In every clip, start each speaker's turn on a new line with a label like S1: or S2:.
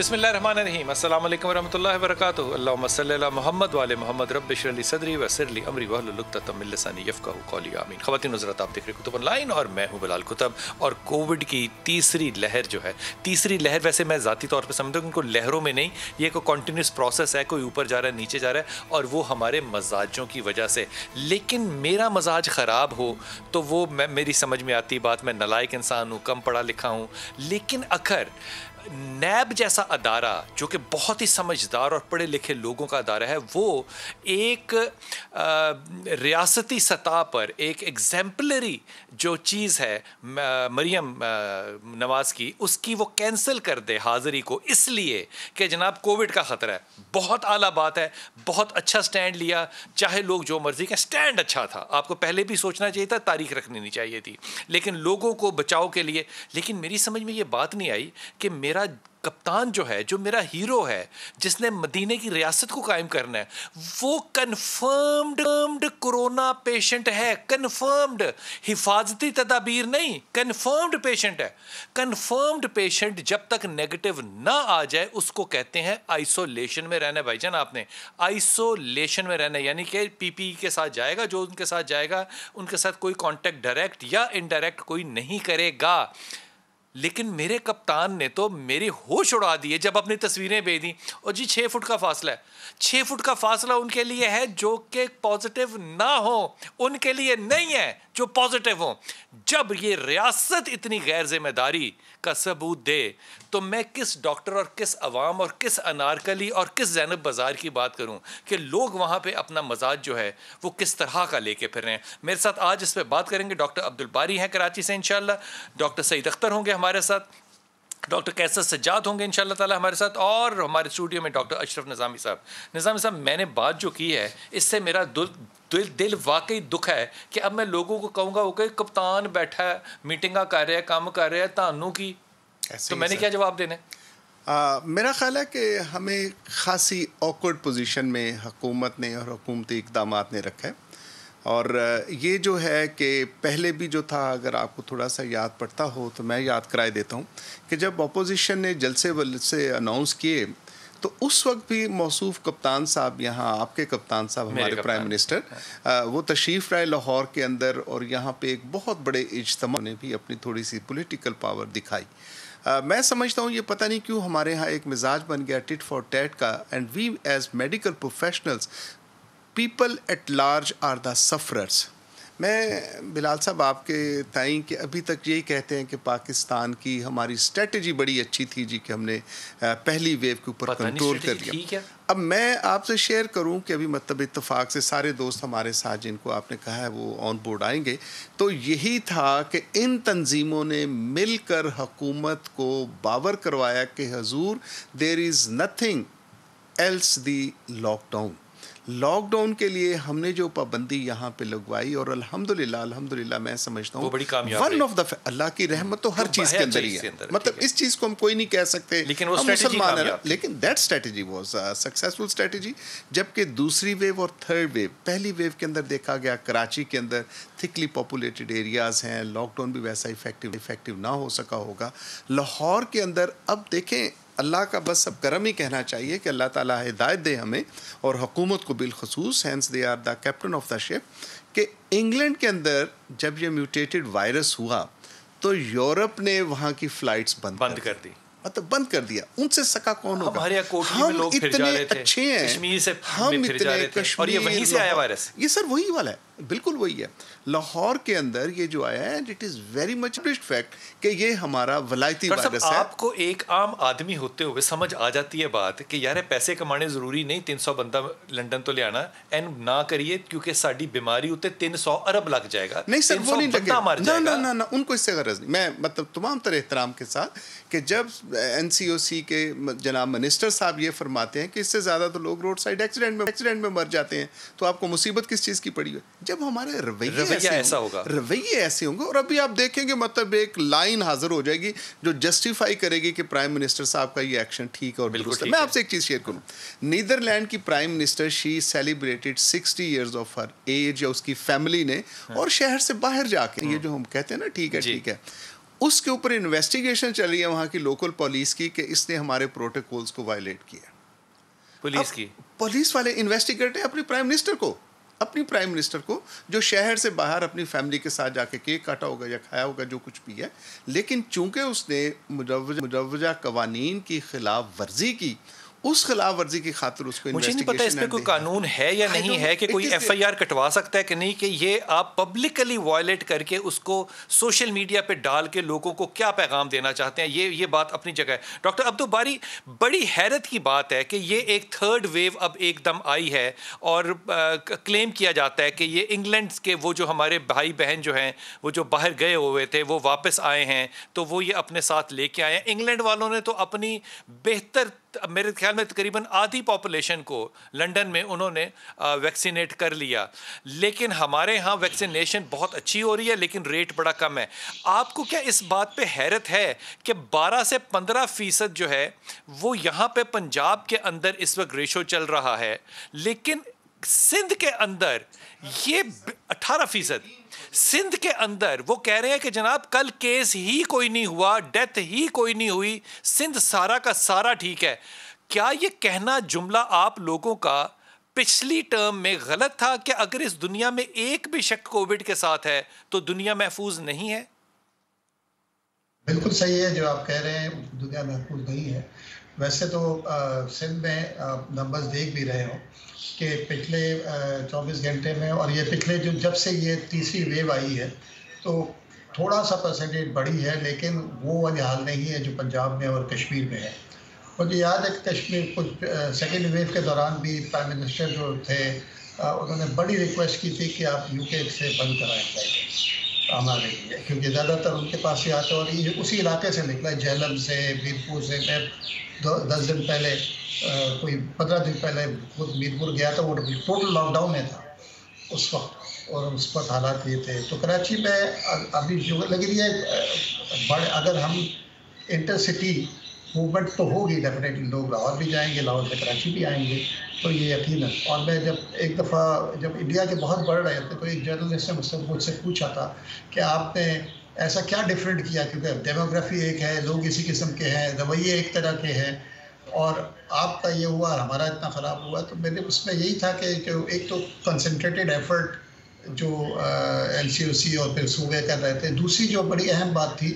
S1: बिस्मिल्लाहिर्रहमानिर्रहीम अस्सलाम वालेकुम वरहमतुल्लाहि वबरकातुहू अल्लाहुम्मा सल्लि अला मोहम्मद व आले मोहम्मद रब्बि इश्रह ली सदरी व यस्सिर ली अमरी वहलुल उक़दतम मिन लिसानी यफ़क़हू क़ौली आमीन। ख़वातीन हज़रात, आप देख रहे कुतुब ऑनलाइन और मैं हूँ बिलाल कुतुब। और कोविड की तीसरी लहर जो है, तीसरी लहर वैसे मैं ज़ाती तौर पर समझता हूँ उनको लहरों में नहीं, ये कोई कॉन्टीन्यूस प्रोसेस है, कोई ऊपर जा रहा है नीचे जा रहा है और वो हमारे मजाजों की वजह से। लेकिन मेरा मजाज ख़राब हो तो वो मेरी समझ में आती बात, मैं नालायक इंसान हूँ, कम पढ़ा लिखा हूँ। लेकिन अगर नैब जैसा अदारा जो कि बहुत ही समझदार और पढ़े लिखे लोगों का अदारा है, वो एक रियासती सतह पर एक एग्जाम्पलरी जो चीज़ है मरियम नवाज़ की, उसकी वो कैंसिल कर दे हाज़िरी को, इसलिए कि जनाब कोविड का ख़तरा है। बहुत आला बात है, बहुत अच्छा स्टैंड लिया, चाहे लोग जो मर्जी का, स्टैंड अच्छा था, आपको पहले भी सोचना चाहिए था, तारीख रखनी नहीं चाहिए थी, लेकिन लोगों को बचाव के लिए। लेकिन मेरी समझ में ये बात नहीं आई कि मेरा कप्तान जो है, जो मेरा हीरो है, जिसने मदीने की रियासत को कायम करना है, वो कन्फर्म्ड कोरोना पेशेंट है। कन्फर्म्ड, हिफाजती तदाबीर नहीं, कन्फर्म्ड पेशेंट है। कन्फर्म्ड पेशेंट जब तक नेगेटिव ना आ जाए उसको कहते हैं आइसोलेशन में रहना। भाईजान, आपने आइसोलेशन में रहना, यानी कि पीपीई के साथ जाएगा, जो उनके साथ जाएगा उनके साथ कोई कांटेक्ट डायरेक्ट या इनडायरेक्ट कोई नहीं करेगा। लेकिन मेरे कप्तान ने तो मेरे होश उड़ा दिए जब अपनी तस्वीरें भेजी, और जी 6 फुट का फासला है। 6 फुट का फासला उनके लिए है जो कि पॉजिटिव ना हो, उनके लिए नहीं है जो पॉजिटिव हो। जब ये रियासत इतनी गैर जिम्मेदारी का सबूत दे तो मैं किस डॉक्टर और किस अवाम और किस अनारकली और किस ज़ैनब बाज़ार की बात करूं कि लोग वहां पे अपना मजाज जो है वो किस तरह का लेके फिर रहे हैं। मेरे साथ आज इस पे बात करेंगे डॉक्टर अब्दुल बारी हैं कराची से इंशाल्लाह, डॉक्टर सईद अख्तर होंगे हमारे साथ, डॉक्टर कैसर सज्जाद होंगे इंशाल्लाह ताला हमारे साथ, और हमारे स्टूडियो में डॉक्टर अशरफ निज़ामी साहब। निज़ामी साहब, मैंने बात जो की है इससे मेरा दिल वाकई दुख है कि अब मैं लोगों को कहूँगा वो कि कप्तान बैठा है, मीटिंगा कर रहा है, काम कर रहा है, तानू की, तो मैंने क्या जवाब देना है?
S2: मेरा ख्याल है कि हमें खासी ऑकवर्ड पोजीशन में हुकूमत ने और हुकूमती इक़दामात ने रखा है। और ये जो है कि पहले भी जो था, अगर आपको थोड़ा सा याद पड़ता हो तो मैं याद कराए देता हूँ कि जब अपोजिशन ने जलसे वलसे अनाउंस किए तो उस वक्त भी मौसूफ कप्तान साहब, यहाँ आपके कप्तान साहब, हमारे प्राइम मिनिस्टर, वो तशरीफ़ लाए लाहौर के अंदर, और यहाँ पे एक बहुत बड़े इज्तिमा ने भी अपनी थोड़ी सी पॉलिटिकल पावर दिखाई। मैं समझता हूँ ये पता नहीं क्यों हमारे यहाँ एक मिजाज बन गया टिट फॉर टैट का, and we as medical professionals, people at large are the sufferers. मैं बिलाल साहब आपके ताई कि अभी तक यही कहते हैं कि पाकिस्तान की हमारी स्ट्रेटजी बड़ी अच्छी थी जी, कि हमने पहली वेव के ऊपर कंट्रोल कर लिया। अब मैं आपसे शेयर करूं कि अभी मतलब इत्तेफाक से सारे दोस्त हमारे साथ जिनको आपने कहा है वो ऑन बोर्ड आएंगे, तो यही था कि इन तंजीमों ने मिलकर हुकूमत को बावर करवाया कि हजूर there is nothing else the lockdown. Lockdown के लिए हमने जो पाबंदी यहाँ पे लगवाई, और अल्हम्दुलिल्लाह मैं समझता हूँ वन ऑफ द, अल्लाह की रहमत तो हर चीज़ के अंदर ही है, मतलब इस चीज़ को हम कोई नहीं कह सकते,
S1: लेकिन वो
S2: हम मुसलमान हैं, लेकिन that strategy was successful strategy. जबकि दूसरी वेव और थर्ड वेव, पहली वेव के अंदर देखा गया कराची के अंदर थिकली पॉपुलेटेड एरियाज़ हैं, लॉकडाउन भी वैसा इफेक्टिव ना हो सका होगा। लाहौर के अंदर अब देखें, अल्लाह का बस अब करम ही कहना चाहिए कि अल्लाह ताला हिदायत दे हमें और हुकूमत को बिलखसूस, hence they are the captain of the ship, कि इंग्लैंड के अंदर जब ये म्यूटेटेड वायरस हुआ तो यूरोप ने वहाँ की फ़्लाइट्स बंद कर दी, मतलब बंद कर दिया। उनसे सका कौन होगा? हम इतने अच्छे हैं,
S1: कश्मीर से
S2: हम इतने
S1: कश्मीर, और ये वहीं से आया वायरस,
S2: ये सर वही वाला है, बिल्कुल वही है। लाहौर के अंदर ये जो आया है, it is very much fact कि ये हमारा वलायती वायरस है।
S1: आपको एक आम आदमी होते हुए समझ आ जाती है बात कि यार पैसे कमाने ज़रूरी नहीं 300 बंदा लंदन तो ले आना, एंड ना करिए क्योंकि साड़ी बीमारी होते 300 अरब लग जाएगा।
S2: नहीं सर, वो नहीं लगेगा, ना उनको इससे गरज नहीं। मैं मतलब तमाम तरह एहतराम के साथ कि जब NCOC के जनाब मिनिस्टर साहब ये फरमाते हैं कि इससे ज़्यादा तो लोग रोड साइड एक्सीडेंट में मर जाते हैं, तो आपको मुसीबत किस चीज़ की पड़ी है? जब हमारे रवैया ऐसा होगा, रवैये ऐसे होंगे, और अभी आप देखेंगे मतलब एक लाइन हाजिर हो जाएगी जो जस्टिफाई करेगी कि प्राइम मिनिस्टर साहब का ये एक्शन ठीक है और दुरुस्त है। मैं आपसे एक चीज़ शेयर करूँ, नीदरलैंड की prime minister, she celebrated 60 years of her age, या उसकी फैमिली ने, और शहर से बाहर जाके, ये जो हम कहते हैं ना ठीक है उसके ऊपर इन्वेस्टिगेशन चल रही है वहाँ की लोकल पुलिस की कि इसने हमारे प्रोटोकॉल्स को वायलेट किया। पुलिस वाले इन्वेस्टिगेट है अपने प्राइम मिनिस्टर को जो शहर से बाहर अपनी फैमिली के साथ जाके केक काटा होगा या खाया होगा जो कुछ भी है, लेकिन चूंकि उसने मुजव्वजा कवानीन की खिलाफ वर्जी की, उस खिलाफ वर्जी की खातिर उसको
S1: मुझे नहीं पता इस पे कोई कानून है या नहीं है कि कोई एफआईआर कटवा सकता है कि नहीं, कि ये आप पब्लिकली वायलेट करके उसको सोशल मीडिया पे डाल के लोगों को क्या पैगाम देना चाहते हैं। ये बात अपनी जगह है। डॉक्टर अब्दुल बारी, बड़ी हैरत की बात है कि ये एक थर्ड वेव अब एकदम आई है और क्लेम किया जाता है कि ये इंग्लैंड के वो जो हमारे भाई बहन जो हैं वो जो बाहर गए हुए थे वो वापस आए हैं, तो वो ये अपने साथ लेके आए हैं। इंग्लैंड वालों ने तो अपनी बेहतर, मेरे ख्याल में तकरीबन आधी पॉपुलेशन को लंदन में उन्होंने वैक्सीनेट कर लिया, लेकिन हमारे यहाँ वैक्सीनेशन बहुत अच्छी हो रही है लेकिन रेट बड़ा कम है। आपको क्या इस बात पे हैरत है कि 12 से 15% जो है वो यहाँ पे पंजाब के अंदर इस वक्त रेशो चल रहा है, लेकिन सिंध के अंदर ये 18%, सिंध के अंदर वो कह रहे हैं कि जनाब कल केस ही कोई नहीं हुआ, डेथ ही कोई नहीं हुई, सिंध सारा का सारा ठीक है। क्या ये कहना जुमला आप लोगों का पिछली टर्म में गलत था कि अगर इस दुनिया में एक भी शख्स कोविड के साथ है तो दुनिया महफूज नहीं है?
S3: बिल्कुल सही है जो आप कह रहे हैं, दुनिया महफूज नहीं है। वैसे तो सिंध में नंबर्स देख भी रहे हो कि पिछले 24 घंटे में और ये पिछले जब से ये तीसरी वेव आई है तो थोड़ा सा परसेंटेज बढ़ी है, लेकिन वो वाली हाल नहीं है जो पंजाब में और कश्मीर में है। मुझे याद है कि कश्मीर कुछ सेकेंड वेव के दौरान भी प्राइम मिनिस्टर जो थे उन्होंने बड़ी रिक्वेस्ट की थी कि आप यूके से बंद कराएं फ्लाइट हमारे लिए, क्योंकि ज़्यादातर उनके पास ही आते, और ये उसी इलाके से निकला, झेलम से, मीरपुर से। मैं 10 दिन पहले कोई 15 दिन पहले खुद मीरपुर गया था, वो टोटल लॉकडाउन में था उस वक्त, और उस वक्त हालात ये थे। तो कराची में अभी जो लेकिन ये बड़े, अगर हम इंटरसिटी मूवमेंट तो होगी डेफिनेटली, लोग लाहौर भी जाएंगे, लाहौर से कराची भी आएंगे, तो ये यकीनन। और मैं जब एक दफ़ा जब इंडिया के बहुत बढ़ रहे थे तो एक जर्नलिस्ट ने मुझसे पूछा था कि आपने ऐसा क्या डिफरेंट किया, क्योंकि डेमोग्राफी एक है, लोग इसी किस्म के हैं, रवैये एक तरह के हैं, और आपका ये हुआ हमारा इतना ख़राब हुआ। तो मैंने उसमें यही था कि एक तो कंसंट्रेटेड एफर्ट जो NCOC और फिर सूबे कर रहे थे, दूसरी जो बड़ी अहम बात थी,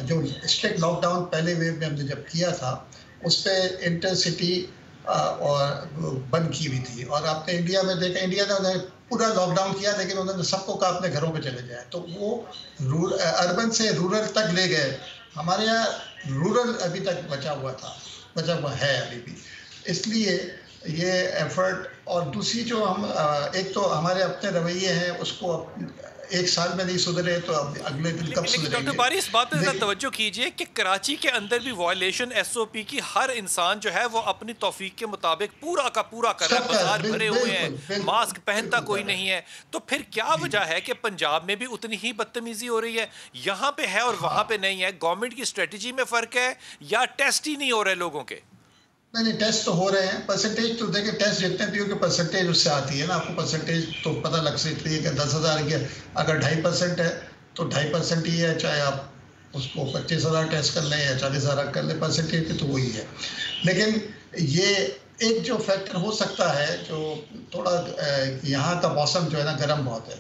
S3: जो स्ट्रिक्ट लॉकडाउन पहले वेव में हमने जब किया था उस पर इंटरसिटी और बंद की हुई थी। और आपने इंडिया में देखा, इंडिया ने पूरा लॉकडाउन किया लेकिन उन्होंने सबको कहा अपने घरों पे चले जाए, तो वो अर्बन से रूरल तक ले गए। हमारे यहाँ रूरल अभी तक बचा हुआ है अभी भी, इसलिए ये एफर्ट। और दूसरी जो हम एक तो हमारे अपने रवैये हैं, उसको एक साल में नहीं सुधरे तो अब अगले दिन कब सुधरेंगे?
S1: डॉक्टर बारी, इस बात पर तवज्जो कीजिए कि कराची के अंदर भी वायलेशन SOP की हर इंसान जो है वो अपनी तौफीक के मुताबिक पूरा का पूरा कर रहा है, बाजार भरे हुए हैं, मास्क पहनता कोई नहीं है। तो फिर क्या वजह है कि पंजाब में भी उतनी ही बदतमीजी हो रही है, यहाँ पे है और वहाँ पे नहीं है? गवर्नमेंट की स्ट्रेटजी में फ़र्क है या टेस्ट ही नहीं हो रहे लोगों के?
S3: नहीं, टेस्ट तो हो रहे हैं। परसेंटेज तो देखिए, टेस्ट जितने भी हो कि परसेंटेज उससे आती है ना, आपको परसेंटेज तो पता लग सकती है कि 10,000 के अगर 2.5% है तो 2.5% ही है, चाहे आप उसको 25,000 टेस्ट कर लें या 40,000 कर लें, परसेंटेज पे तो वही है। लेकिन ये एक जो फैक्टर हो सकता है, जो थोड़ा यहाँ का मौसम जो है ना गर्म बहुत है,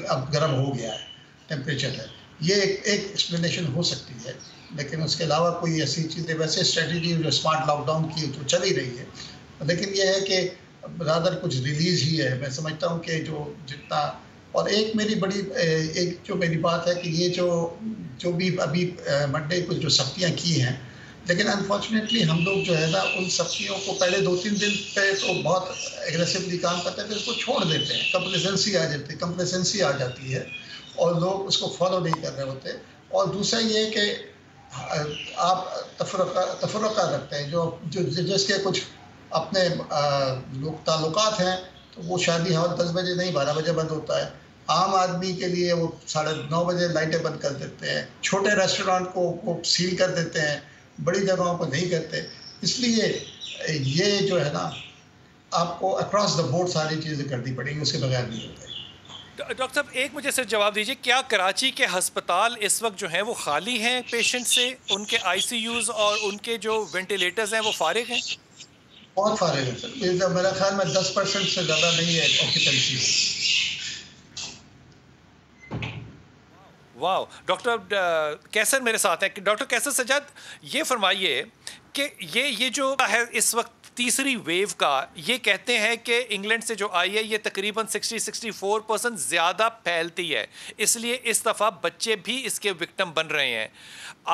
S3: अब गर्म हो गया है, टेम्परेचर है, ये एक एक्सप्लेनेशन हो सकती है। लेकिन उसके अलावा कोई ऐसी चीज़ें, वैसे स्ट्रेटजी जो स्मार्ट लॉकडाउन की तो चल ही रही है, लेकिन ये है कि ज़्यादा कुछ रिलीज़ ही है। मैं समझता हूँ कि जो जितना, और एक मेरी बात है कि ये जो भी अभी मंडे कुछ जो सख्तियाँ की हैं, लेकिन अनफॉर्चुनेटली हम लोग जो है ना उन सख्तियों को पहले 2-3 दिन पे तो बहुत एग्रेसिवली काम करते हैं, फिर उसको छोड़ देते हैं, कंप्लेसेंसी आ जाती है और लोग उसको फॉलो नहीं कर रहे होते। और दूसरा ये कि आप तफरक़ा रखते हैं, जो जिसके कुछ अपने लोग ताल्लुकात हैं, तो वो शादी हॉल 10 बजे नहीं 12 बजे बंद होता है। आम आदमी के लिए वो 9:30 बजे लाइटें बंद कर देते हैं, छोटे रेस्टोरेंट को वो सील कर देते हैं, बड़ी जगहों को नहीं करते। इसलिए ये जो है ना, आपको अक्रॉस द बोर्ड सारी चीज़ें करनी पड़ेंगी, उसके बगैर नहीं होता है।
S1: डॉक्टर साहब, एक मुझे सिर्फ जवाब दीजिए, क्या कराची के अस्पताल इस वक्त जो हैं वो खाली हैं पेशेंट से? उनके आईसीयूज और उनके जो वेंटिलेटर्स हैं वो फारिग हैं?
S3: बहुत फारिग है सर, मेरा ख्याल में 10% से ज़्यादा नहीं है ऑक्यूपेंसी।
S1: वाह। डॉक्टर कैसर मेरे साथ हैं। डॉक्टर कैसर सज्जाद, ये फरमाइए कि ये जो है इस वक्त तीसरी वेव का, ये कहते हैं कि इंग्लैंड से जो आई है ये तकरीबन 60-64% ज़्यादा फैलती है, इसलिए इस दफ़ा बच्चे भी इसके विक्टिम बन रहे हैं।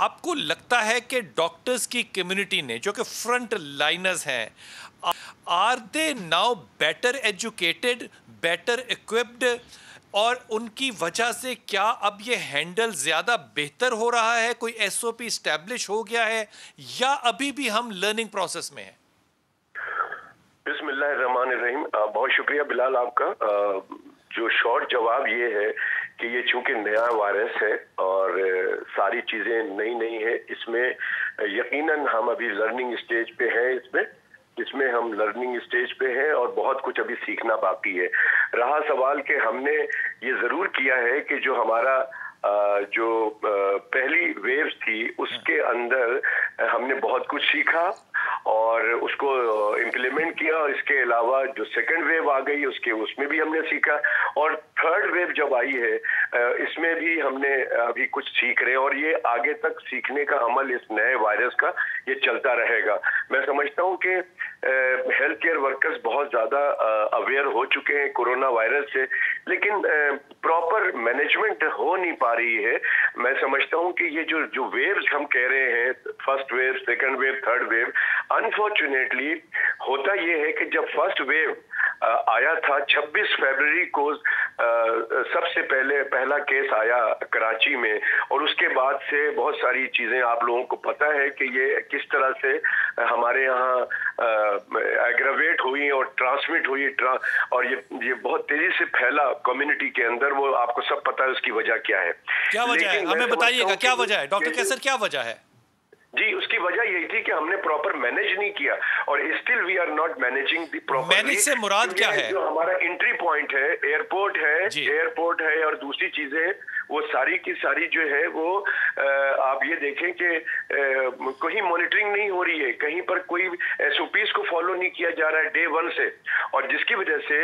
S1: आपको लगता है कि डॉक्टर्स की कम्युनिटी ने, जो कि फ्रंट लाइनर्स हैं, are they now better educated, better equipped, और उनकी वजह से क्या अब ये हैंडल ज़्यादा बेहतर हो रहा है? कोई एसओपी इस्टेब्लिश हो गया है या अभी भी हम लर्निंग प्रोसेस में हैं?
S4: बिस्मिल्लाहिर्रहमानिर्रहीम। बहुत शुक्रिया बिलाल आपका। जो शॉर्ट जवाब ये है कि ये चूंकि नया वायरस है और सारी चीज़ें नई नई है, इसमें यकीनन हम अभी लर्निंग स्टेज पे हैं। इसमें हम लर्निंग स्टेज पे हैं और बहुत कुछ अभी सीखना बाकी है। रहा सवाल कि हमने ये ज़रूर किया है कि जो हमारा जो पहली वेव थी उसके अंदर हमने बहुत कुछ सीखा और उसको इम्प्लीमेंट किया, और इसके अलावा जो सेकंड वेव आ गई उसमें भी हमने सीखा, और थर्ड वेव जब आई है इसमें भी हमने अभी कुछ सीख रहे हैं, और ये आगे तक सीखने का अमल इस नए वायरस का ये चलता रहेगा। मैं समझता हूँ कि हेल्थ केयर वर्कर्स बहुत ज़्यादा अवेयर हो चुके हैं कोरोना वायरस से, लेकिन प्रॉपर मैनेजमेंट हो नहीं पा रही है। मैं समझता हूँ कि ये जो वेव्स हम कह रहे हैं, first wave, second wave, third wave, unfortunately होता ये है कि जब फर्स्ट वेव आया था 26 फरवरी को सबसे पहला केस आया कराची में, और उसके बाद से बहुत सारी चीज़ें आप लोगों को पता है कि ये किस तरह से हमारे यहाँ एग्रावेट हुई और ट्रांसमिट हुई, और ये बहुत तेजी से फैला कम्युनिटी के अंदर। वो आपको सब पता है उसकी वजह क्या है।
S1: क्या वजह है, हमें बताइएगा, क्या वजह है डॉक्टर कैसर, क्या वजह है?
S4: जी, उसकी वजह यही थी कि हमने प्रॉपर मैनेज नहीं किया, और still we are not managing the proper.
S1: Manage से मुराद क्या है? जो
S4: हमारा एंट्री पॉइंट है, एयरपोर्ट है और दूसरी चीजें वो सारी की सारी जो है वो आप ये देखें कि कहीं मॉनिटरिंग नहीं हो रही है, कहीं पर कोई एसओपीज को फॉलो नहीं किया जा रहा है डे 1 से, और जिसकी वजह से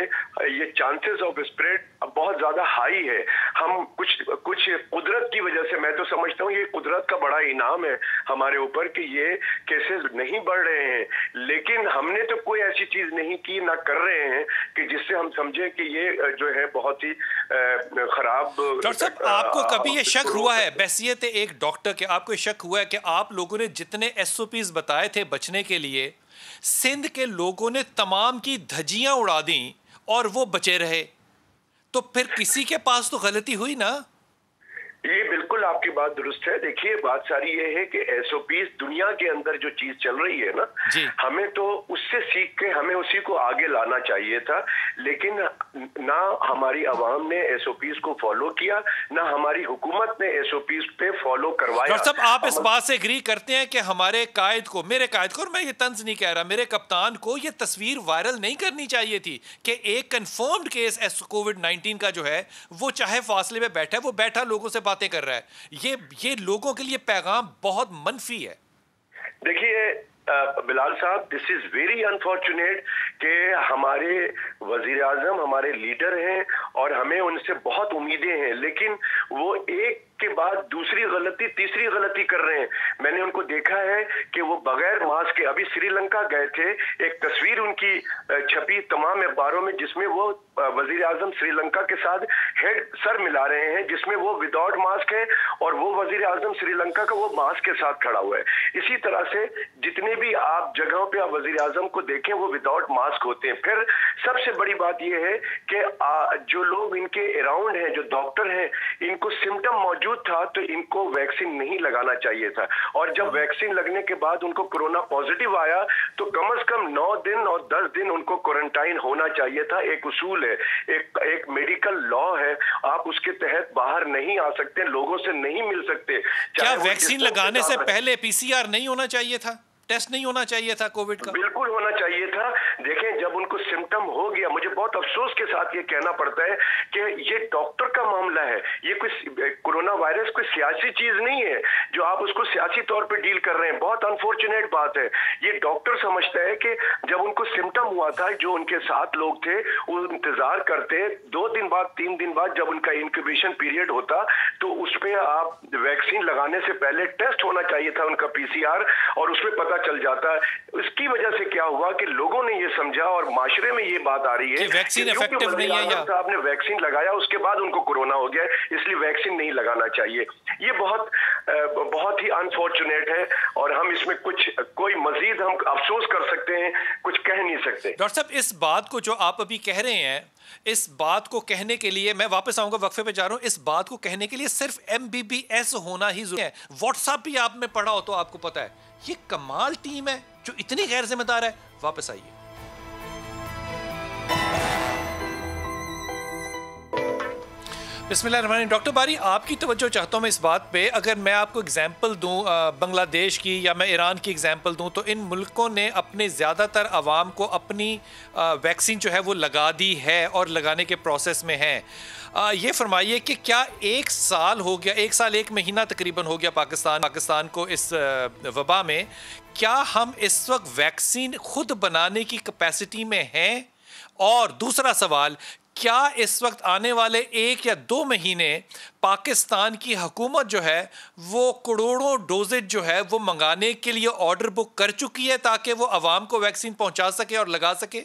S4: ये चांसेस ऑफ स्प्रेड बहुत ज्यादा हाई है। हम कुछ कुदरत की वजह से, मैं तो समझता हूँ ये कुदरत का बड़ा इनाम है हमारे ऊपर कि ये केसेस नहीं बढ़ रहे हैं, लेकिन हमने तो कोई ऐसी चीज नहीं की, ना कर रहे हैं कि जिससे हम समझे कि ये जो है बहुत ही खराब।
S1: डॉक्टर साहब, आपको कभी ये शक हुआ है बैसियत एक डॉक्टर के, आपको शक हुआ है कि आप लोगों ने जितने एसओपीज बताए थे बचने के लिए, सिंध के लोगों ने तमाम की धज्जियां उड़ा दी और वो बचे रहे, तो फिर किसी के पास तो गलती हुई ना?
S4: ये बिल्कुल आपकी बात दुरुस्त है। देखिए, बात सारी ये है कि एसओपीज दुनिया के अंदर जो चीज चल रही है ना, हमें तो उससे सीख के हमें उसी को आगे लाना चाहिए था, लेकिन ना हमारी आवाम ने एसओपीज को फॉलो किया, ना हमारी हुकूमत ने एसओपीज पे फॉलो करवाया।
S1: डॉक्टर साहब, आप इस बात से एग्री करते हैं कि हमारे कायद को, मेरे कायद को, और मैं ये तंज नहीं कह रहा, मेरे कप्तान को ये तस्वीर वायरल नहीं करनी चाहिए थी कि एक कंफर्म्ड केस कोविड-19 का जो है वो चाहे फासले में बैठा है, वो बैठा लोगों से बातें कर रहा है। ये लोगों के लिए पैगाम बहुत मनफी है।
S4: देखिए बिलाल साहब, दिस इज वेरी अनफॉर्चुनेट कि हमारे वजीर आजम हमारे लीडर हैं और हमें उनसे बहुत उम्मीदें हैं, लेकिन वो एक के बाद दूसरी गलती, तीसरी गलती कर रहे हैं। मैंने उनको देखा है कि वो बगैर मास्क के, अभी श्रीलंका गए थे, एक तस्वीर उनकी छपी तमाम अखबारों में जिसमें वो वजीर आजम श्रीलंका के साथ सर मिला रहे हैं, जिसमें वो विदाउट मास्क है और वो वजीर आजम श्रीलंका का वो मास्क के साथ खड़ा हुआ है। इसी तरह से जितने भी आप जगहों पे आप वजीर आजम को देखें वो विदाउट मास्क होते हैं। फिर सबसे बड़ी बात यह है कि जो लोग इनके अराउंड हैं, जो डॉक्टर हैं, इनको सिम्टम मौजूद था तो इनको वैक्सीन नहीं लगाना चाहिए था, और जब वैक्सीन लगने के बाद उनको कोरोना पॉजिटिव आया तो कम से कम 9 दिन और 10 दिन उनको क्वारंटाइन होना चाहिए था। एक उसूल है, एक मेडिकल लॉ है, आप उसके तहत बाहर नहीं आ सकते, लोगों से नहीं मिल सकते।
S1: क्या वैक्सीन लगाने से पहले पीसीआर नहीं होना चाहिए था, टेस्ट नहीं होना चाहिए था कोविड का?
S4: बिल्कुल होना चाहिए था। देखें, जब उनको सिम्टम हो गया, मुझे बहुत अफसोस के साथ ये कहना पड़ता है कि ये डॉक्टर का मामला है, ये कोई कोरोना वायरस कोई सियासी चीज नहीं है जो आप उसको सियासी तौर पे डील कर रहे हैं। बहुत अनफॉर्चुनेट बात है। ये डॉक्टर समझता है कि जब उनको सिम्टम हुआ था, जो उनके साथ लोग थे वो इंतजार करते 2 दिन बाद 3 दिन बाद जब उनका इंक्यूबेशन पीरियड होता, तो उसमें आप वैक्सीन लगाने से पहले टेस्ट होना चाहिए था उनका PCR, और उसमें पता चल जाता। इसकी वजह से क्या हुआ कि लोगों ने ये समझा और माशरे में ये बात आ रही है
S1: कि वैक्सीन इफेक्टिव नहीं है, या
S4: आपने वैक्सीन लगाया उसके बाद उनको कोरोना हो गया, इसलिए वैक्सीन नहीं लगाना चाहिए। ये बहुत ही अनफॉर्चुनेट है और हम इसमें कोई मजीद हम अफसोस कर सकते हैं, कुछ कह नहीं सकते।
S1: डॉक्टर साहब, इस बात को जो आप अभी कह रहे हैं, इस बात को कहने के लिए मैं वापस आऊंगा, वक्फे पे जा रहा हूं, इस बात को कहने के लिए सिर्फ MBBS होना ही जरूरी है। व्हाट्सएप भी आपने पढ़ा हो तो आपको पता है ये कमाल टीम है जो इतनी गैर जिम्मेदार है। वापस आइए। बिस्मिल्लाहिर्रहमानिर्रहीम। डॉक्टर बारी, आपकी तवज्जो चाहता हूँ मैं इस बात पे। अगर मैं आपको एग्जांपल दूँ बांग्लादेश की या मैं ईरान की एग्जांपल दूँ, तो इन मुल्कों ने अपने ज़्यादातर आवाम को अपनी वैक्सीन जो है वो लगा दी है और लगाने के प्रोसेस में है। ये फरमाइए कि क्या 1 साल हो गया, 1 साल 1 महीना तकरीबन हो गया पाकिस्तान को इस वबा में, क्या हम इस वक्त वैक्सीन खुद बनाने की कैपेसिटी में हैं? और दूसरा सवाल, क्या इस वक्त आने वाले 1 या 2 महीने पाकिस्तान की हुकूमत जो है वो करोड़ों डोजेज जो है वो मंगाने के लिए ऑर्डर बुक कर चुकी है ताकि वो आवाम को वैक्सीन पहुंचा सके और लगा सके?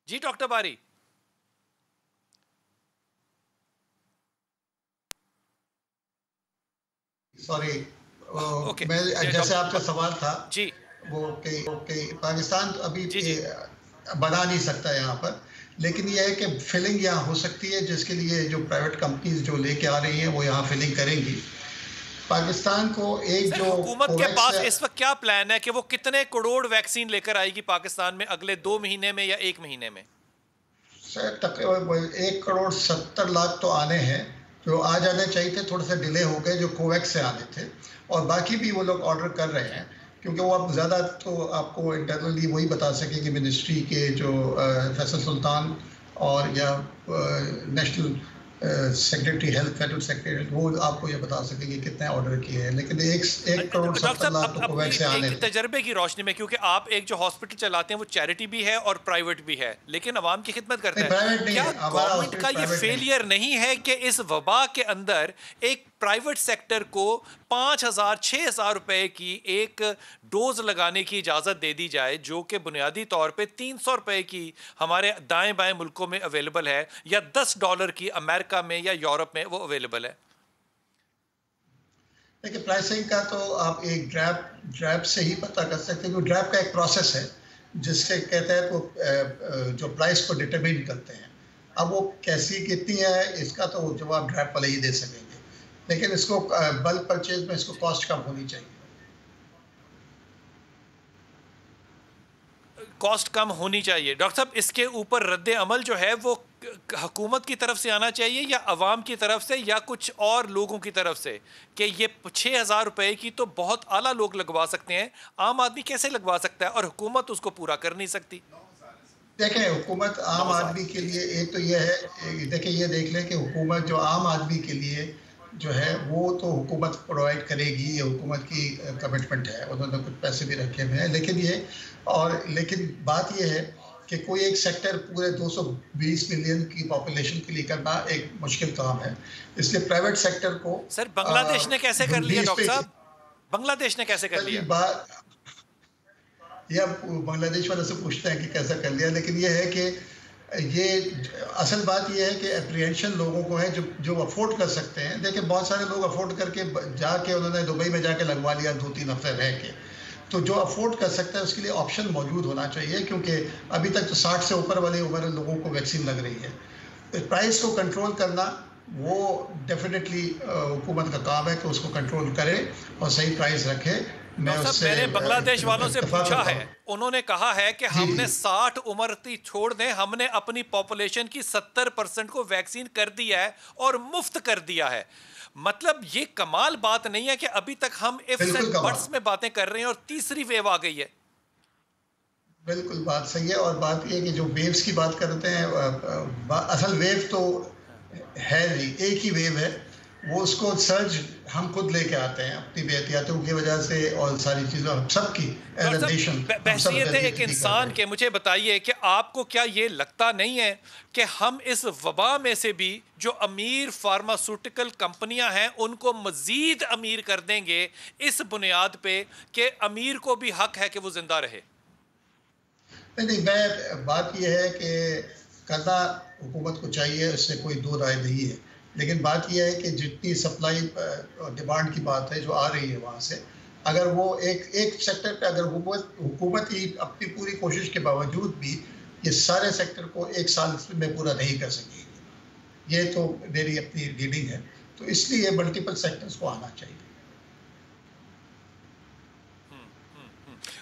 S1: जी डॉक्टर बारी।
S3: सॉरी, मैं जैसे आपका सवाल था
S1: जी,
S3: वो कि पाकिस्तान अभी बना नहीं सकता यहाँ पर, लेकिन ये है कि फिलिंग यहाँ हो सकती है, जिसके लिए जो प्राइवेट कंपनीज जो लेके आ रही हैं वो यहाँ फिलिंग करेंगी। पाकिस्तान को एक जो
S1: हुकूमत के पास इस वक्त क्या प्लान है कि वो कितने करोड़ वैक्सीन लेकर आएगी पाकिस्तान में अगले 2 महीने में या 1 महीने में?
S3: सर तकरीबन 1,70,00,000 तो आने हैं, जो आ जाने चाहिए थे, थोड़े से डिले हो गए, जो कोवैक्स से आने थे, और बाकी भी वो लोग ऑर्डर कर रहे हैं, क्योंकि वो अब ज़्यादा तो आपको इंटरनली वही बता सकेंगे मिनिस्ट्री के जो फैसल सुल्तान और या national secretary health, federal secretary, वो आपको ये बता सकेंगे कितने ऑर्डर किए हैं। लेकिन 1,70,00,000 तो कोवैक्स से आने थे।
S1: तजर्बे की रोशनी में, क्योंकि आप एक जो हॉस्पिटल चलाते हैं वो चैरिटी भी है और प्राइवेट भी है, लेकिन आवाम की खिदमत करते हैं, क्या गवर्नमेंट का ये फेलियर नहीं है कि इस वबा के अंदर एक प्राइवेट सेक्टर को 5,000-6,000 रुपए की एक डोज लगाने की इजाज़त दे दी जाए, जो कि बुनियादी तौर पे 300 रुपए की हमारे दाएं बाएं मुल्कों में अवेलेबल है, या $10 की अमेरिका में या यूरोप में वो अवेलेबल है?
S3: देखिए, प्राइसिंग का तो आप एक ड्रैप से ही पता कर सकते हैं, क्योंकि ड्रैप का एक प्रोसेस है जिसके कहते हैं वो जो प्राइस को डिटरमिन करते हैं। अब वो कैसी कितनी है इसका तो जवाब ड्रैप वाले ही दे सकेंगे, लेकिन इसको बल्क परचेज में इसको कॉस्ट कम होनी चाहिए।
S1: कॉस्ट कम होनी चाहिए। डॉक्टर साहब, इसके ऊपर रद्द अमल जो है वो हुकूमत की तरफ से आना चाहिए या अवाम की तरफ से या कुछ और लोगों की तरफ से, कि ये 6,000 रुपए की तो बहुत आला लोग लगवा सकते हैं, आम आदमी कैसे लगवा सकता है और हुकूमत उसको पूरा कर नहीं सकती?
S3: देखें, हुकूमत आम आदमी के लिए एक तो ये है, देखिए ये देख लें कि हुकूमत जो आम आदमी के लिए जो है वो तो हुकूमत प्रोवाइड करेगी, ये हुकूमत की कमिटमेंट है, उन्होंने कुछ पैसे भी रखे हुए हैं, लेकिन बात ये है कि कोई एक सेक्टर पूरे 220 मिलियन की पॉपुलेशन के लिए करना एक मुश्किल काम है, इसलिए प्राइवेट सेक्टर को।
S1: सर, बांग्लादेश ने कैसे कर लिया डॉक्टर साहब? बांग्लादेश ने कैसे कर लिया?
S3: ये बांग्लादेश वाले से पूछते हैं कि कैसा कर लिया, लेकिन ये है कि ये असल बात ये है कि एप्रीहेंशन लोगों को है जो अफोर्ड कर सकते हैं। देखिए, बहुत सारे लोग अफोर्ड करके जाके उन्होंने दुबई में जाके लगवा लिया 2-3 हफ्ते रह के, तो जो अफोर्ड कर सकता है उसके लिए ऑप्शन मौजूद होना चाहिए, क्योंकि अभी तक तो 60 से ऊपर वाले उम्र लोगों को वैक्सीन लग रही है। प्राइस को कंट्रोल करना वो डेफिनेटली हुकूमत का काम है कि उसको कंट्रोल करे और सही प्राइस रखे, मैं उससे
S1: मैंने बांग्लादेश वालों से
S3: इत्तेफाक
S1: पूछा
S3: रखता
S1: है,
S3: हूँ।
S1: उन्होंने कहा है कि
S3: जी
S1: हमने
S3: जी
S1: 60 उम्र तक छोड़ दें, हमने अपनी पॉपुलेशन की 70% को वैक्सीन कर दिया है और मुफ्त कर दिया है। मतलब ये कमाल बात नहीं है कि अभी तक हम इफ्स एंड
S3: बिल्कुल कमाल,
S1: बट्स में बातें कर रहे हैं और तीसरी वेव आ गई है।
S3: बिल्कुल बात सही है। और बात ये है कि जो वेव्स की बात करते हैं, असल वेव तो है नहीं, एक ही वेव है। वो उसको सर्ज हम खुद लेके आते हैं अपनी बेहतियातों की वजह से, और सारी चीज़ों हम सबकी एज
S1: डॉक्टर
S3: अ नेशन
S1: साहब,
S3: हम सब
S1: बहसीयत एक
S3: गलती कर रहे
S1: इंसान
S3: हैं।
S1: के मुझे बताइए कि आपको क्या ये लगता नहीं है कि हम इस वबा में से भी जो अमीर फार्मास्यूटिकल कंपनियां हैं उनको मजीद अमीर कर देंगे इस बुनियाद पे कि अमीर को भी हक है कि वो जिंदा रहे?
S3: नहीं नहीं, मैं बात यह है कि करना हुकूमत को चाहिए, इससे कोई दो राय नहीं है। लेकिन बात यह है कि जितनी सप्लाई और डिमांड की बात है जो आ रही है वहाँ से, अगर वो एक एक सेक्टर पे अगर हुकूमत ही अपनी पूरी कोशिश के बावजूद भी ये सारे सेक्टर को एक साल में पूरा नहीं कर सकेगी, ये तो मेरी अपनी रीडिंग है। तो इसलिए मल्टीपल सेक्टर्स को आना चाहिए।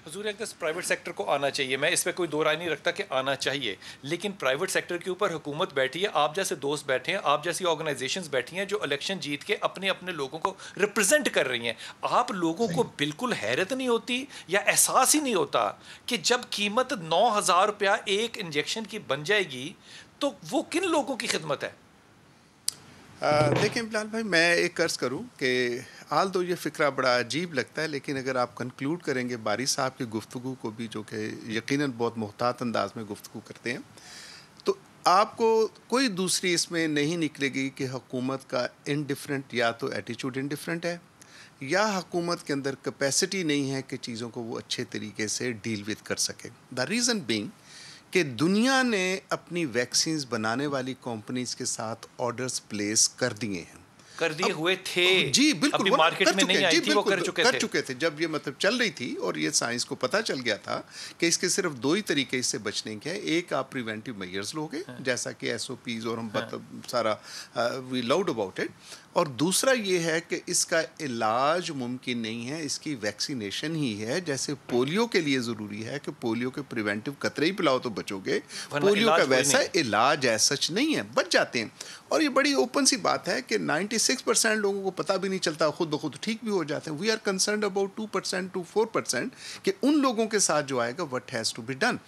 S1: हुजूर अक़दस, प्राइवेट सेक्टर को आना चाहिए, मैं इस पर कोई दो राय नहीं रखता कि आना चाहिए, लेकिन प्राइवेट सेक्टर के ऊपर हुकूमत बैठी है, आप जैसे दोस्त बैठे हैं, आप जैसी ऑर्गेनाइजेशंस बैठी हैं जो इलेक्शन जीत के अपने अपने लोगों को रिप्रेजेंट कर रही हैं। आप लोगों को बिल्कुल हैरत नहीं होती या एहसास ही नहीं होता कि जब कीमत 9,000 रुपया एक इंजेक्शन की बन जाएगी तो वो किन लोगों की खिदमत है?
S2: देखें बिलाल भाई, मैं एक अर्ज़ करूं कि हाल तो ये फ़िक्रा बड़ा अजीब लगता है, लेकिन अगर आप कंक्लूड करेंगे बारी साहब की गुफ्तगू को भी, जो कि यकीनन बहुत मुहतात अंदाज में गुफ्तगू करते हैं, तो आपको कोई दूसरी इसमें नहीं निकलेगी कि हुकूमत का इनडिफरेंट या तो एटीट्यूड इनडिफरेंट है, या हुकूमत के अंदर कैपेसिटी नहीं है कि चीज़ों को वो अच्छे तरीके से डील विद कर सके। द रीज़न बीइंग कि दुनिया ने अपनी वैक्सीन्स बनाने वाली कंपनीज के साथ ऑर्डर्स प्लेस कर दिए हैं,
S1: कर दिए हुए थे
S2: जी बिल्कुल,
S1: अभी
S2: वो
S1: मार्केट
S2: कर
S1: में
S2: चुके
S1: नहीं
S2: हैं,
S1: आई
S2: जी
S1: थी, वो
S2: बिल्कुल
S1: कर
S2: चुके थे जब ये मतलब चल रही थी, और ये साइंस को पता चल गया था कि इसके सिर्फ दो ही तरीके इससे बचने के हैं। एक, आप प्रिवेंटिव मेजर्स लोगे जैसा कि SOPs और हम मतलब सारा वी लाउड अबाउट इट, और दूसरा ये है कि इसका इलाज मुमकिन नहीं है, इसकी वैक्सीनेशन ही है। जैसे पोलियो के लिए ज़रूरी है कि पोलियो के प्रिवेंटिव कतरे ही पिलाओ तो बचोगे, पोलियो का वैसा इलाज ऐसा सच नहीं है, बच जाते हैं। और ये बड़ी ओपन सी बात है कि 96% लोगों को पता भी नहीं चलता, खुद ब खुद ठीक भी हो जाते हैं। We are concerned about 2% to 4% कि उन लोगों के साथ जो आएगा what has to be done.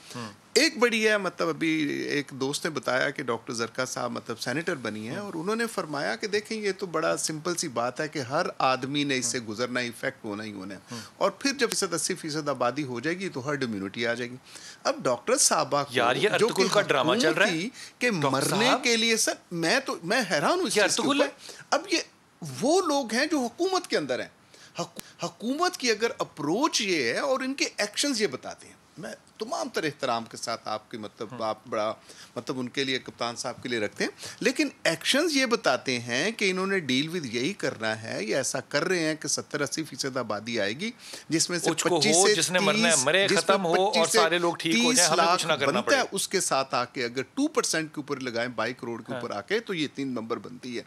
S2: एक बड़ी है, मतलब अभी एक दोस्त ने बताया कि डॉक्टर जरका साहब मतलब सेनेटर बनी है, और उन्होंने फरमाया कि देखें ये तो बड़ा सिंपल सी बात है कि हर आदमी ने इससे गुजरना, इफेक्ट होना ही होना है, और फिर जब 80% आबादी हो जाएगी तो हर्ड इम्यूनिटी आ जाएगी। अब डॉक्टर साहबा
S1: यार ये अर्तुगरुल का ड्रामा चल रहा है
S2: कि मरने के लिए, सर मैं हैरान हूँ इस चीज़ के ऊपर। अब ये वो लोग हैं जो हुकूमत के अंदर हैं, हुकूमत की अगर अप्रोच ये है और इनके एक्शंस ये बताते हैं, मैं तमाम तरह एहतराम के साथ आपकी मतलब आप बड़ा मतलब उनके लिए, कप्तान साहब के लिए रखते हैं, लेकिन एक्शंस ये बताते हैं कि इन्होंने डील विद यही करना है, या ऐसा कर रहे हैं कि 70-80% आबादी आएगी जिसमें से 25 से 30
S1: खत्म हो और सारे लोग ठीक हो जाए, हमें कुछ ना करना पड़े।
S2: उसके साथ आके अगर 2% के ऊपर लगाएं 22 करोड़ के ऊपर आके, तो ये 3 नंबर बनती है।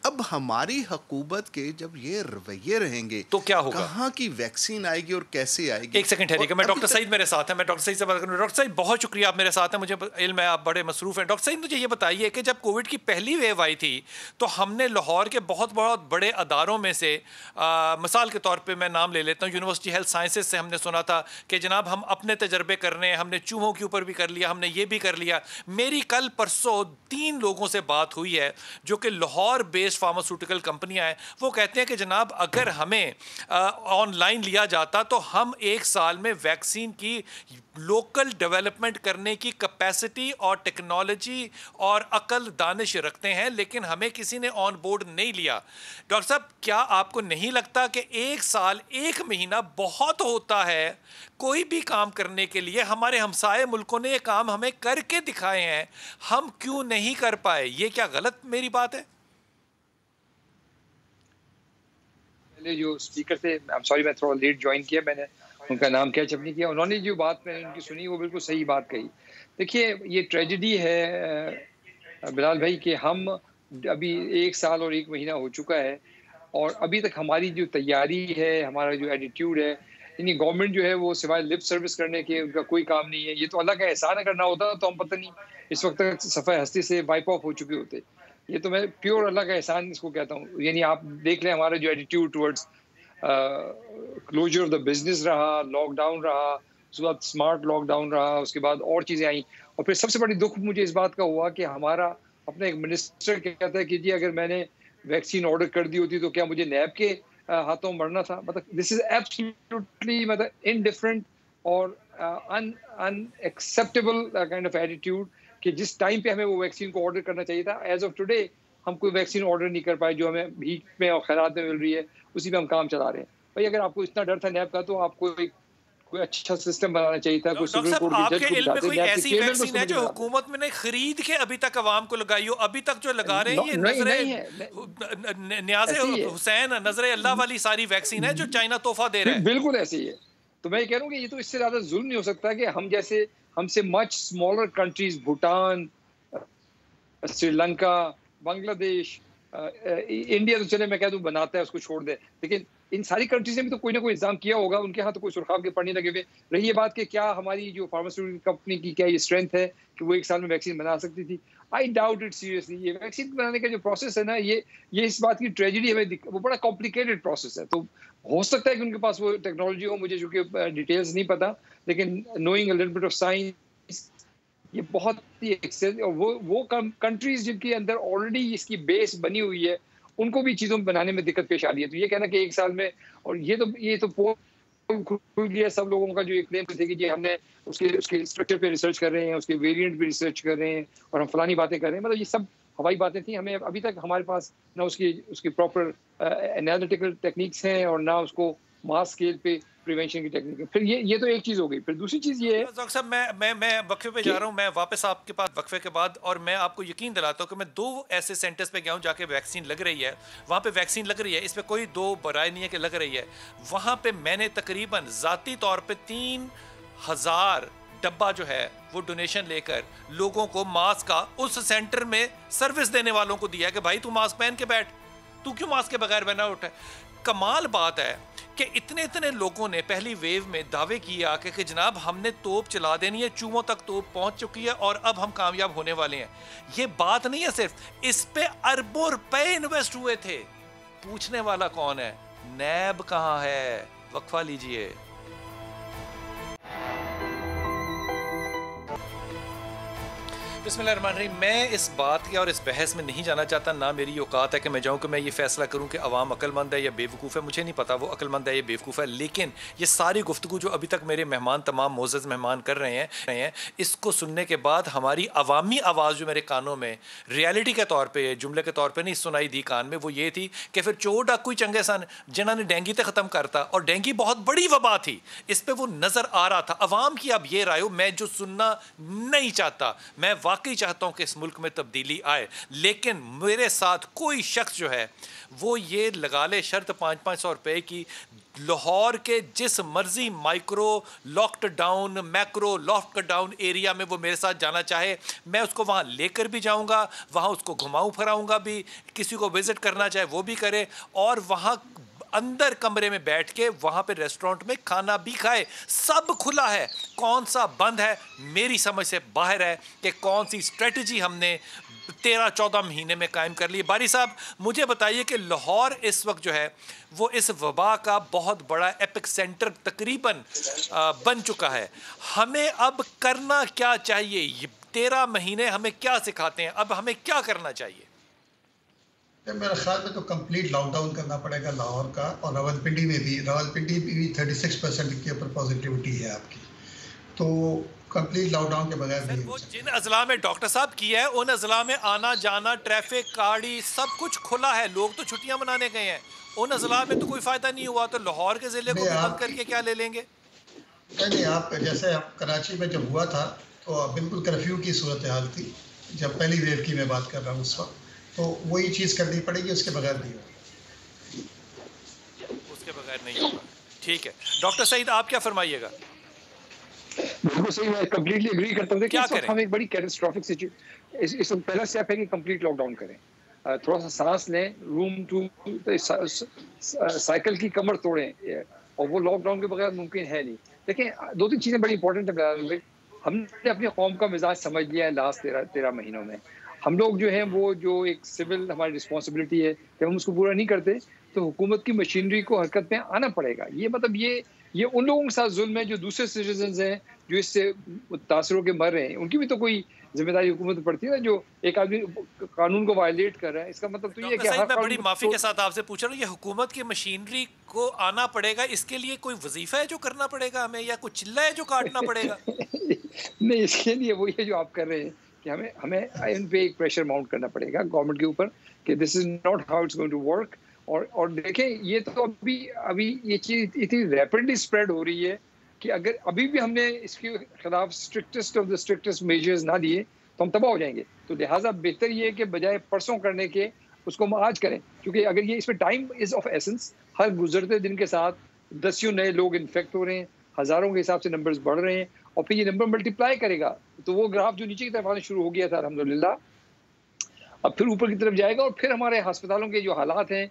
S2: अब हमारी हुकूमत के जब ये रवैये रहेंगे
S1: तो क्या होगा,
S2: कहाँ की वैक्सीन आएगी और कैसे आएगी?
S1: एक सेकंड ठहरिएगा, मैं डॉक्टर सईद मेरे साथ है, मैं डॉक्टर सईद से बात करूँ। डॉक्टर सईद बहुत शुक्रिया, आप मेरे साथ हैं, मुझे इल्म है आप बड़े मसरूफ हैं। डॉक्टर सईद मुझे ये बताइए कि जब कोविड की पहली वेव आई थी तो हमने लाहौर के बहुत बहुत बड़े अदारों में से मिसाल के तौर पे मैं नाम ले लेता हूँ, यूनिवर्सिटी हेल्थ साइंसेज से हमने सुना था कि जनाब हम अपने तजर्बे कर रहे हैं, हमने चूहों के ऊपर भी कर लिया, हमने ये भी कर लिया। मेरी कल परसों 3 लोगों से बात हुई है जो कि लाहौर बेस्ड फार्मास्यूटिकल कंपनियां हैं, वो कहते हैं कि जनाब अगर हमें ऑनलाइन लिया जाता तो हम 1 साल में वैक्सीन की लोकल डेवलपमेंट करने की कैपेसिटी और टेक्नोलॉजी और अकल दानिश रखते हैं, लेकिन हमें किसी ने ऑन बोर्ड नहीं लिया। डॉक्टर साहब, क्या आपको नहीं लगता कि 1 साल 1 महीना बहुत होता है कोई भी काम करने के लिए? हमारे हमसाए मुल्कों ने ये काम हमें करके दिखाए हैं, हम क्यों नहीं कर पाए? ये क्या गलत मेरी बात है?
S5: पहले जो स्पीकर थे, आई एम सॉरी मैं थोड़ा लेट ज्वाइन किया, मैंने उनका नाम कैच अप नहीं किया, उन्होंने जो बात मैंने उनकी सुनी वो बिल्कुल सही बात कही। देखिए ये ट्रेजेडी है बिलाल भाई कि हम अभी 1 साल और 1 महीना हो चुका है और अभी तक हमारी जो तैयारी है, हमारा जो एटीट्यूड है, यानी गवर्नमेंट जो है वो सिवाय लिप सर्विस करने के उनका कोई काम नहीं है। ये तो अल्लाह का एहसान अगर ना होता तो हम पता नहीं इस वक्त तक सफ़े हस्ती से वाइप ऑफ हो चुके होते। ये तो मैं प्योर अल्लाह का एहसान इसको कहता हूँ। यानी आप देख लें हमारा जो attitude towards closure of the business रहा, लॉकडाउन रहा, उसके बाद स्मार्ट लॉकडाउन रहा, उसके बाद और चीज़ें आई, और फिर सबसे बड़ी दुख मुझे इस बात का हुआ कि हमारा अपना एक मिनिस्टर कहता है कि जी अगर मैंने वैक्सीन ऑर्डर कर दी होती तो क्या मुझे नैब के हाथों मरना था। मतलब दिस इज एब्सोल्युटली मतलब इनडिफरेंट और अनएक्सेप्टेबल काइंड ऑफ एटीट्यूड कि जिस टाइम पे हमें वो वैक्सीन को ऑर्डर करना चाहिए था, एज ऑफ टुडे हम कोई वैक्सीन ऑर्डर नहीं कर पाए जो हमें भीख में और खैरात में मिल रही है, उसी पे हम काम चला रहे हैं। भाई अगर आपको इतना डर था नैब का तो आपको कोई अच्छा सिस्टम बनाना चाहिए था। कोई सुप्रीम कोर्ट के जज को
S1: बिठाते, कोई ऐसी वैक्सीन है जो हुकूमत में ने खरीद के अभी तक अवाम को लगाई हो? अभी तक जो लगा रहे हैं ये नियाज़े हुसैन नजरे अल्लाह वाली सारी वैक्सीन है जो चाइना तोहफा दे रहा है।
S5: बिल्कुल ऐसे ही है। तो मैं कह रहा हूँ कि ये तो इससे ज्यादा जुल्म नहीं हो सकता कि हम जैसे हमसे much smaller countries, Bhutan, Sri Lanka, Bangladesh, India तो चले मैं कह दूं बनाता है उसको छोड़ दे, लेकिन इन सारी कंट्रीज ने भी तो कोई ना कोई इंतजाम किया होगा। उनके यहाँ तो कोई सुरखाव के पड़ने लगे हुए। रही ये बात कि क्या हमारी जो फार्मास्यूटिकल कंपनी की क्या ये स्ट्रेंथ है कि वो 1 साल में वैक्सीन बना सकती थी? I doubt it seriously. ये वैक्सीन बनाने का जो प्रोसेस है ना, ये इस बात की ट्रेजेडी हमें वो बड़ा कॉम्प्लिकेटेड प्रोसेस है। तो हो सकता है कि उनके पास वो टेक्नोलॉजी हो, मुझे चूंकि डिटेल्स नहीं पता, लेकिन knowing a little bit of science ये बहुत ही एक्सेल। और वो कंट्रीज जिनके अंदर ऑलरेडी इसकी बेस बनी हुई है उनको भी चीज़ों बनाने में दिक्कत पेश आ रही है। तो ये कहना कि 1 साल में, और ये तो खुल गया सब लोगों का जो ये क्लेम थे कि जी हमने उसके स्ट्रक्चर पे रिसर्च कर रहे हैं, उसके वेरिएंट पे रिसर्च कर रहे हैं और हम फलानी बातें कर रहे हैं। मतलब ये सब हवाई बातें थी। हमें अभी तक हमारे पास ना उसकी प्रॉपर एनालिटिकल टेक्निक्स हैं और ना उसको मास स्केल पे प्रिवेंशन की टेक्निक है। फिर ये तो एक चीज़ हो गई। फिर दूसरी चीज़ ये है
S1: डॉक्टर साहब, मैं वक्फे पे जा रहा हूँ, मैं वापस आपके पास वक्फे के बाद, और मैं आपको यकीन दिलाता हूँ कि मैं 2 ऐसे सेंटर्स पे गया हूँ जाके वैक्सीन लग रही है, वहाँ पे वैक्सीन लग रही है, इस पर कोई 2 बराए नहीं है कि लग रही है। वहाँ पे मैंने तकरीबन ज़ाती तौर पर 3000 डब्बा जो है वो डोनेशन लेकर लोगों को मास्क का उस सेंटर में सर्विस देने वालों को दिया कि भाई तू मास्क पहन के बैठ, तू क्यों मास्क के बगैर बना उठा। कमाल बात है कि इतने लोगों ने पहली वेव में दावे किए आके कि जनाब हमने तोप चला देनी है, चूहों तक तोप पहुंच चुकी है और अब हम कामयाब होने वाले हैं। ये बात नहीं है सिर्फ, इस पे अरबों रुपए इन्वेस्ट हुए थे। पूछने वाला कौन है? नैब कहां है? वक्फा लीजिए। बिस्मिल्लाहिर्रहमानिर्रहीम। मैं इस बात के और इस बहस में नहीं जाना चाहता, ना मेरी औकात है कि मैं जाऊं कि मैं ये फैसला करूं कि अवाम अक्लमंद है या बेवकूफ़ है। मुझे नहीं पता वो अक्लमंद है या बेवकूफ़ है, लेकिन ये सारी गुफ्तगू जो अभी तक मेरे मेहमान, तमाम मोअज़्ज़ज़ मेहमान कर रहे हैं, इसको सुनने के बाद हमारी अवामी आवाज़ जो मेरे कानों में रियलिटी के तौर पर, जुमले के तौर पर नहीं सुनाई दी कान में, वो ये थी कि फिर चोर डाकू चंगे सन जिन्होंने डेंगी तो ख़त्म करता, और डेंगी बहुत बड़ी वबा थी, इस पर वो नज़र आ रहा था। अवाम की अब ये राय हो, मैं जो सुनना नहीं चाहता, मैं वाकई चाहता हूं कि इस मुल्क में तब्दीली आए, लेकिन मेरे साथ कोई शख्स जो है वो ये लगा ले शर्त 500-500 रुपए की, लाहौर के जिस मर्जी micro lockdown, macro lockdown area में वो मेरे साथ जाना चाहे, मैं उसको वहाँ लेकर भी जाऊँगा, वहाँ उसको घुमाऊँ फिराऊँगा भी, किसी को विज़िट करना चाहे वो भी करे, और वहाँ अंदर कमरे में बैठ के वहाँ पे रेस्टोरेंट में खाना भी खाए। सब खुला है, कौन सा बंद है मेरी समझ से बाहर है कि कौन सी स्ट्रेटजी हमने 13-14 महीने में कायम कर ली। बारी साहब मुझे बताइए कि लाहौर इस वक्त जो है वो इस वबा का बहुत बड़ा एपिक सेंटर तकरीबन बन चुका है। हमें अब करना क्या चाहिए? ये 13 महीने हमें क्या सिखाते हैं? अब हमें क्या करना चाहिए?
S3: मेरे ख्याल में तो कंप्लीट लॉकडाउन करना पड़ेगा लाहौर का, और रावलपिंडी में भी 36% के ऊपर पॉजिटिविटी है आपकी, तो कंप्लीट लॉकडाउन के बगैर नहीं।
S1: वो जिन अजला में डॉक्टर साहब किया है उन अजला में आना जाना, ट्रैफिक, गाड़ी, सब कुछ खुला है, लोग तो छुट्टियां मनाने गए हैं, उन अजला में तो कोई फायदा नहीं हुआ, तो लाहौर के जिले को बंद करके क्या ले लेंगे?
S3: नहीं, आप जैसे आप कराची में जब हुआ था तो बिल्कुल कर्फ्यू की सूरत हाल थी, जब पहली वेव की मैं बात कर रहा हूँ उस वक्त, तो वही चीज़ करनी पड़ेगी, उसके बगैर नहीं होगा।
S1: उसके बगैर नहीं होगा, ठीक है। डॉक्टर सईद आप क्या फरमाइएगा?
S5: बिल्कुल सही, मैं कंप्लीटली एग्री करता हूँ।
S1: क्या करें?
S5: हम एक बड़ी कैटास्ट्रोफिक सिचुएशन, इस पहला स्टेप है कि कंप्लीट लॉकडाउन करें, थोड़ा सा सांस लें, रूम टू साइकिल की कमर तोड़ें, और वो लॉकडाउन के बगैर मुमकिन है नहीं। देखिए 2-3 चीज़ें बड़ी इंपॉर्टेंट है। हमने अपनी कौम का मिजाज समझ लिया है लास्ट 13 महीनों में। हम लोग जो है वो जो एक सिविल हमारी रिस्पॉन्सिबिलिटी है, जब हम उसको पूरा नहीं करते तो हुकूमत की मशीनरी को हरकत में आना पड़ेगा। ये मतलब ये उन लोगों के साथ जुल्म है जो दूसरे सिटीजन्स हैं, जो इससे मुतासर होकर मर रहे हैं। उनकी भी तो कोई जिम्मेदारी हुकूमत पड़ती है ना, जो एक आदमी कानून को वायलेट कर रहा है। इसका मतलब तो ये है कि
S1: मैं बड़ी माफी के साथ आपसे पूछ रहा हूँ, ये हुकूमत की मशीनरी को आना पड़ेगा, इसके लिए कोई वजीफा है जो करना पड़ेगा हमें, या कुछ चिल्ला है जो काटना पड़ेगा?
S5: नहीं, इसके लिए वही है जो आप कर रहे हैं कि हमें इन पे एक प्रेशर माउंट करना पड़ेगा गवर्नमेंट के ऊपर कि this is not how it's going to work. और देखें, ये तो अभी ये चीज़ इतनी रैपिडली स्प्रेड हो रही है कि अगर अभी भी हमने इसके खिलाफ strictest of the strictest measures ना लिए तो हम तबाह हो जाएंगे। तो लिहाजा बेहतर ये है कि बजाय परसों करने के उसको हम आज करें, क्योंकि अगर ये इसमें टाइम इज़ ऑफ एसेंस। हर गुजरते दिन के साथ 10 नए लोग इन्फेक्ट हो रहे हैं, हज़ारों के हिसाब से नंबर्स बढ़ रहे हैं, और फिर ये नंबर मल्टीप्लाई करेगा तो वो ग्राफ जो नीचे की तरफ आना शुरू हो गया था अल्हम्दुलिल्लाह, अब फिर ऊपर की तरफ जाएगा। और फिर हमारे अस्पतालों के जो हालात हैं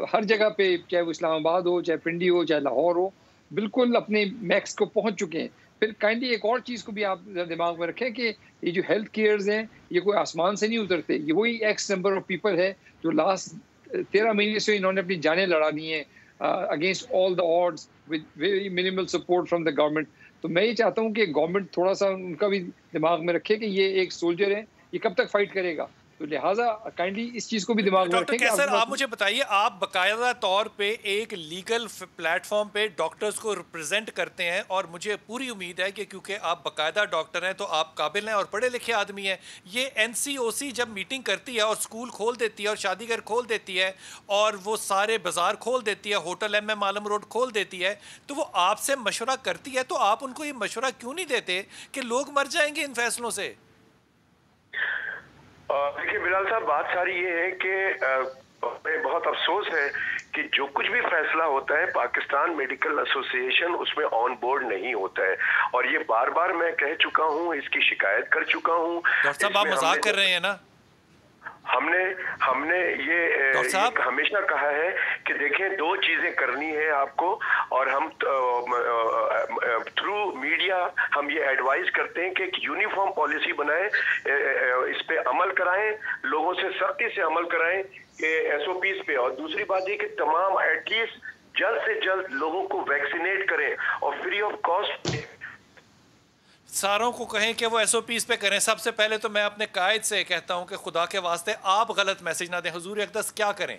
S5: हर जगह पे, चाहे वो इस्लामाबाद हो, चाहे पिंडी हो, चाहे लाहौर हो, बिल्कुल अपने मैक्स को पहुंच चुके हैं। फिर काइंडली एक और चीज़ को भी आप दिमाग में रखें कि ये जो हेल्थ केयर्स हैं ये कोई आसमान से नहीं उतरते। ये वही एक्स नंबर ऑफ पीपल है जो लास्ट 13 महीने से इन्होंने अपनी जानें लड़ा दी हैं against all the odds with very minimal support from the government. तो मैं ये चाहता हूँ कि गवर्नमेंट थोड़ा सा उनका भी दिमाग में रखे कि ये एक सोल्जर है, ये कब तक फाइट करेगा। तो लिहाजा काइंडली इस चीज को भी दिमाग में रखें।
S1: डॉक्टर कैसर, आप मुझे बताइए, आप बाकायदा तौर पे एक लीगल प्लेटफॉर्म पे डॉक्टर्स को रिप्रेजेंट करते हैं, और मुझे पूरी उम्मीद है कि क्योंकि आप बाकायदा डॉक्टर हैं तो आप काबिल हैं और पढ़े लिखे आदमी हैं। ये NCOC जब मीटिंग करती है और स्कूल खोल देती है और शादीगर खोल देती है और वो सारे बाजार खोल देती है, होटल MM आलम रोड खोल देती है, तो वो आपसे मशवरा करती है, तो आप उनको ये मशवरा क्यों नहीं देते कि लोग मर जाएंगे इन फैसलों से?
S4: देखिए बिलाल साहब, बात सारी ये है कि बहुत अफसोस है कि जो कुछ भी फैसला होता है पाकिस्तान मेडिकल एसोसिएशन उसमें ऑन बोर्ड नहीं होता है। और ये बार बार मैं कह चुका हूँ, इसकी शिकायत कर चुका हूँ।
S1: डॉक्टर साहब, आप मजाक कर रहे हैं ना?
S4: हमने ये हमेशा कहा है कि देखें, दो चीजें करनी है आपको, और हम थ्रू मीडिया हम ये एडवाइस करते हैं कि एक यूनिफॉर्म पॉलिसी बनाएं, इस पे अमल कराएं, लोगों से सख्ती से अमल कराएं कि SOPs पे। और दूसरी बात ये कि तमाम एटलीस्ट जल्द से जल्द लोगों को वैक्सीनेट करें और फ्री ऑफ कॉस्ट
S1: सारों को कहें कि वो SOPs पे करें। सबसे पहले तो मैं अपने कायद से कहता हूं कि खुदा के वास्ते आप गलत मैसेज ना दें। हुजूर अक़दस क्या करें?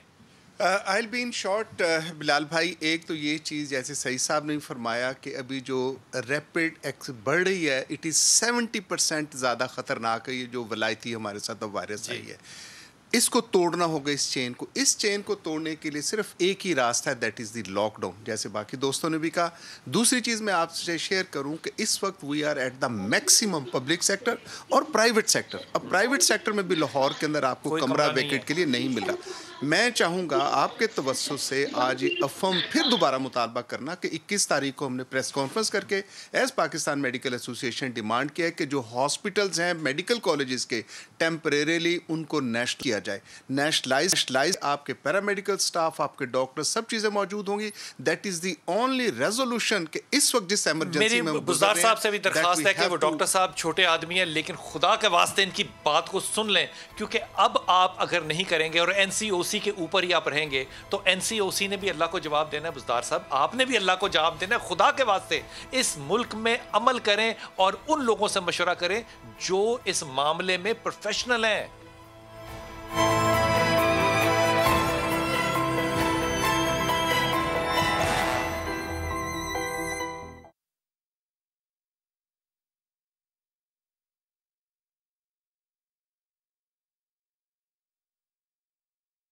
S2: I will be in short Bilal भाई, एक तो ये चीज़ जैसे सईद साहब ने फरमाया कि अभी जो रैपिड बढ़ रही है, इट इज़ 70% ज़्यादा ख़तरनाक है ये जो वलायती हमारे साथ अब वायरस आई है। इसको तोड़ना होगा, इस चेन को तोड़ने के लिए सिर्फ एक ही रास्ता है, दैट इज़ द लॉकडाउन, जैसे बाकी दोस्तों ने भी कहा। दूसरी चीज़ मैं आपसे शेयर करूं कि इस वक्त we are at the maximum public sector और प्राइवेट सेक्टर। अब प्राइवेट सेक्टर में भी लाहौर के अंदर आपको कमरा वैकेट के लिए नहीं मिल रहा। मैं चाहूँगा आपके तवज्जुह से आज ये अफर्म फिर दोबारा मुतालबा करना कि 21 तारीख को हमने प्रेस कॉन्फ्रेंस करके as Pakistan medical association demand किया है कि जो हॉस्पिटल्स हैं मेडिकल कॉलेजेस के, टेम्परेरीली उनको नेशनल किया जाए। नेशनलाइज आपके पैरामेडिकल स्टाफ, आपके डॉक्टर, सब चीज़ें मौजूद होंगी। That is the only resolution कि इस वक्त जिस एमरजेंसी में
S1: गुज़ार साहब से भी दरखास्त है कि वो डॉक्टर साहब छोटे आदमी हैं, लेकिन खुदा के वास्ते इनकी बात को सुन लें, क्योंकि अब आप अगर नहीं करेंगे और NCOC के ऊपर ही आप रहेंगे तो NCOC ने भी अल्लाह को जवाब देना है। बुज़दार साहब, आपने भी अल्लाह को जवाब देना है। खुदा के वास्ते इस मुल्क में अमल करें और उन लोगों से मशवरा करें जो इस मामले में प्रोफेशनल हैं।